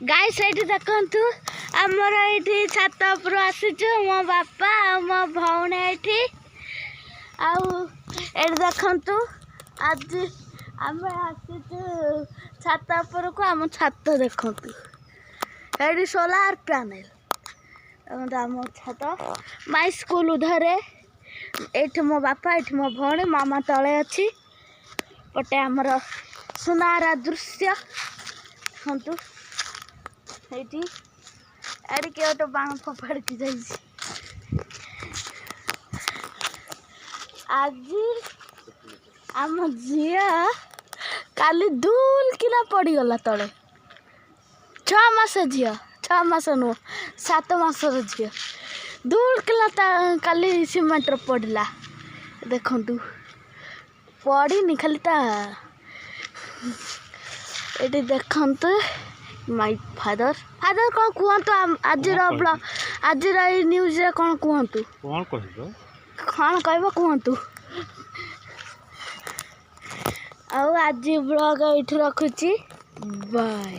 Guys एठी देखंतु हमर एठी छात ऊपर आसीचु मो बापा आ मो भौणी एठी आ एठी देखंतु आज हम आसीचु छात ऊपर को हम छात देखंतु एठी सोलार पैनल हम छात माई स्कूल उधर एठी मो बापा एठी मो भौणी मामा तळे अछि पटे हमर सुनारा दृश्य हंतु एठी अरे के तो बाण फफड़ के जाई आज आम झिया काली दूल किना पड़ी गला तले 6 मास झिया 6 मास नो 7 मास झिया दूल किला काली सीमेंट पड़ला देखंतु पड़ी खाली ता एटी देखंतु माय फादर कौन कहतु आज आज न्यूज रे कौन कहतु कौन कहतु आज ब्लॉग एठी रखुची बाय।